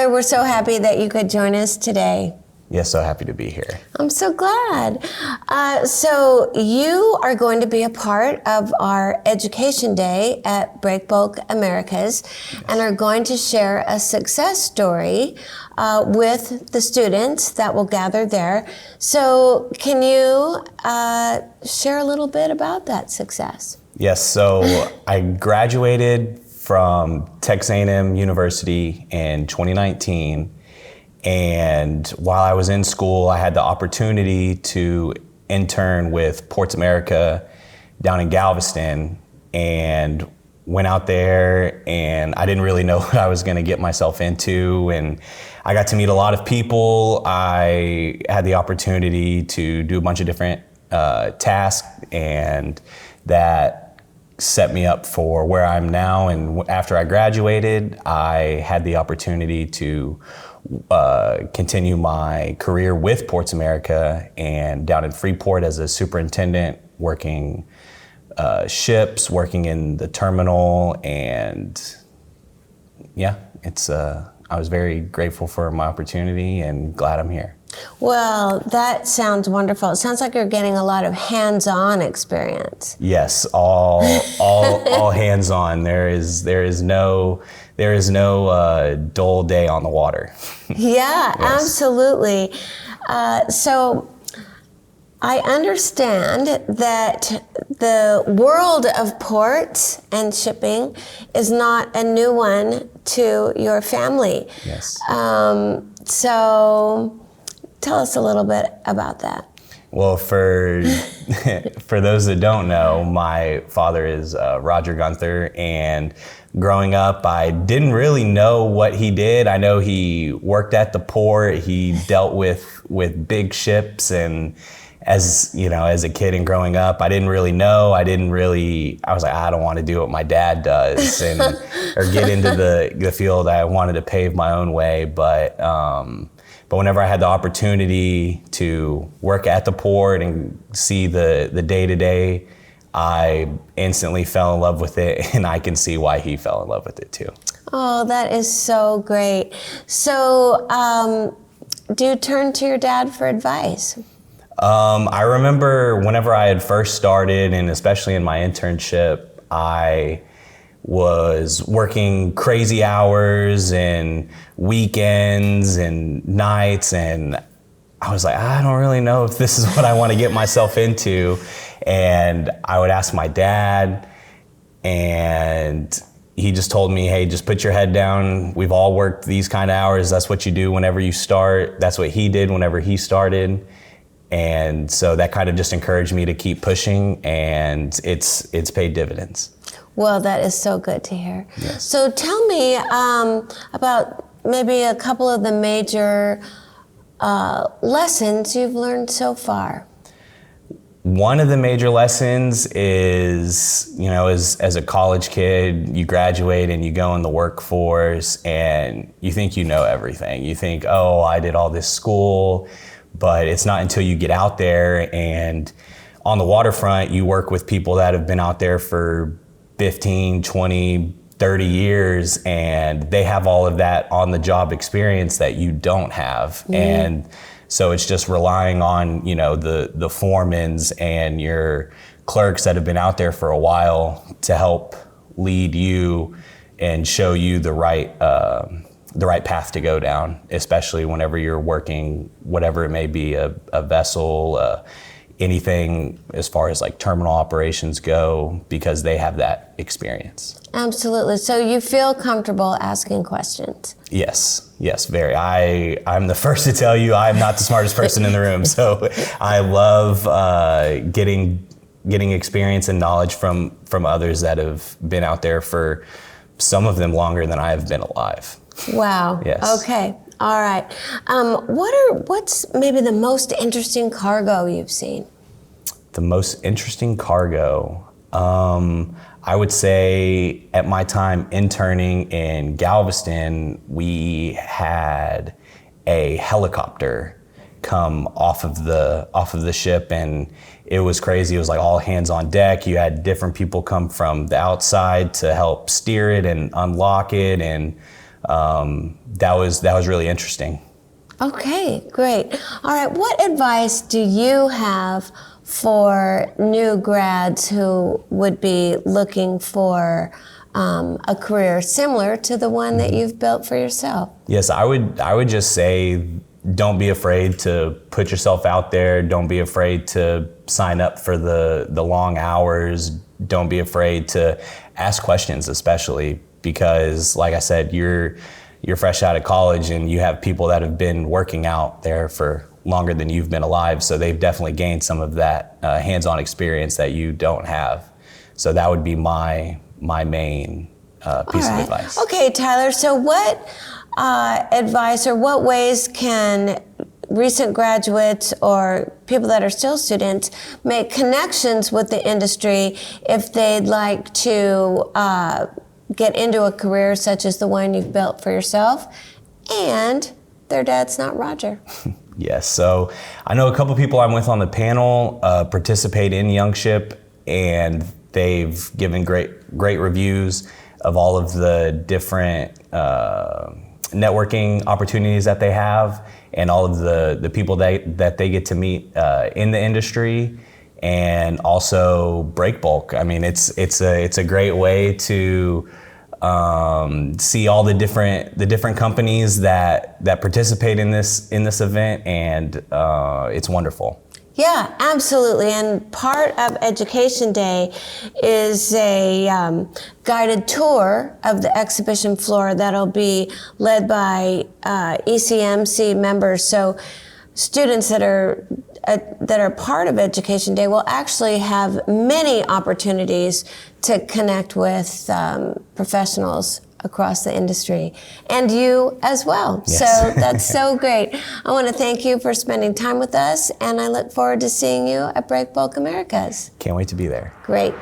Father, we're so happy that you could join us today. Yes, so happy to be here. I'm so glad. So you are going to be a part of our education day at Breakbulk Americas, and are going to share a success story with the students that will gather there. So can you share a little bit about that success? Yes, so I graduated from Texas A&M University in 2019. And while I was in school, I had the opportunity to intern with Ports America down in Galveston, and went out there, and I didn't really know what I was going to get myself into. And I got to meet a lot of people. I had the opportunity to do a bunch of different tasks, and that set me up for where I'm now. And after I graduated, I had the opportunity to continue my career with Ports America, and down in Freeport as a superintendent, working ships, working in the terminal. And yeah, I was very grateful for my opportunity and glad I'm here. Well, that sounds wonderful. It sounds like you're getting a lot of hands-on experience. Yes, all hands-on. There is no dull day on the water. Yeah, Yes. Absolutely. So I understand that the world of ports and shipping is not a new one to your family. Yes. So tell us a little bit about that. Well, for those that don't know, my father is Roger Guenther, and growing up, I didn't really know what he did. I know he worked at the port. He dealt with big ships, and as a kid and growing up, I didn't really know. I was like, I don't want to do what my dad does, or get into the field. I wanted to pave my own way, but whenever I had the opportunity to work at the port and see the day-to-day, I instantly fell in love with it, and I can see why he fell in love with it too. Oh, that is so great. So do you turn to your dad for advice? I remember whenever I had first started, and especially in my internship, I was working crazy hours and weekends and nights, and I was like, I don't really know if this is what I want to get myself into. And I would ask my dad, and he just told me, hey, just put your head down. We've all worked these kind of hours. That's what you do whenever you start. That's what he did whenever he started. And so that kind of just encouraged me to keep pushing, and it's paid dividends. Well, that is so good to hear. Yes. So tell me about maybe a couple of the major lessons you've learned so far. One of the major lessons is, as a college kid, you graduate and you go in the workforce, and you think you know everything. You think, oh, I did all this school, but it's not until you get out there, and on the waterfront, you work with people that have been out there for 15, 20, 30 years, and they have all of that on-the-job experience that you don't have. Mm. And so it's just relying on, the foremans and your clerks that have been out there for a while to help lead you and show you the right path to go down, especially whenever you're working, whatever it may be, a vessel, anything as far as like terminal operations go, because they have that experience. Absolutely. So you feel comfortable asking questions? Yes, very. I'm the first to tell you I'm not the smartest person in the room. So I love getting experience and knowledge from others that have been out there for, some of them longer than I have been alive. Wow. Yes. Okay. All right. What's maybe the most interesting cargo you've seen? The most interesting cargo, I would say at my time interning in Galveston, we had a helicopter come off of the ship, and it was crazy. It was like all hands on deck. You had different people come from the outside to help steer it and unlock it, and that was really interesting. Okay, great. All right, what advice do you have for new grads who would be looking for a career similar to the one that you've built for yourself? Yes, I would just say, don't be afraid to put yourself out there. Don't be afraid to sign up for the long hours. Don't be afraid to ask questions, especially because, like I said, you're fresh out of college and you have people that have been working out there for longer than you've been alive. So they've definitely gained some of that hands-on experience that you don't have. So that would be my main piece of advice. Okay, Tyler, so what advice or what ways can recent graduates or people that are still students make connections with the industry if they'd like to get into a career such as the one you've built for yourself and their dad's not Roger? Yes, so I know a couple people I'm with on the panel participate in Youngship, and they've given great reviews of all of the different networking opportunities that they have and all of the people that they get to meet in the industry, and also Breakbulk. I mean, it's a great way to see all the different companies that participate in this event, and it's wonderful. Yeah, absolutely. And part of Education Day is a guided tour of the exhibition floor that'll be led by ECMC members. So students that are part of Education Day will actually have many opportunities to connect with professionals across the industry, and you as well. Yes. So that's so great. I want to thank you for spending time with us, and I look forward to seeing you at Breakbulk Americas. Can't wait to be there. Great.